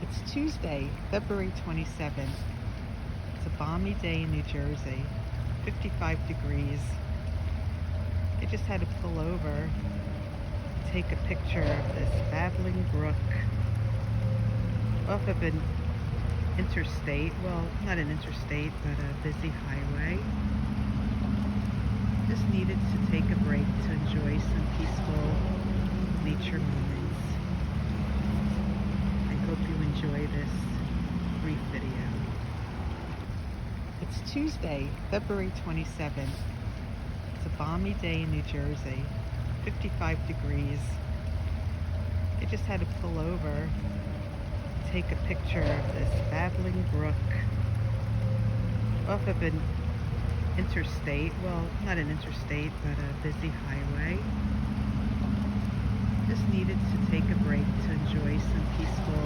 It's Tuesday, February 27th. It's a balmy day in New Jersey, 55 degrees. I just had to pull over, take a picture of this babbling brook off of an interstate. Well, not an interstate, but a busy highway. Just needed to take a break to enjoy some peaceful nature moments. I hope you enjoy this brief video. It's Tuesday, February 27th. It's a balmy day in New Jersey, 55 degrees. I just had to pull over, take a picture of this babbling brook off of an interstate. Well, not an interstate, but a busy highway. Just needed to take a break to enjoy some peaceful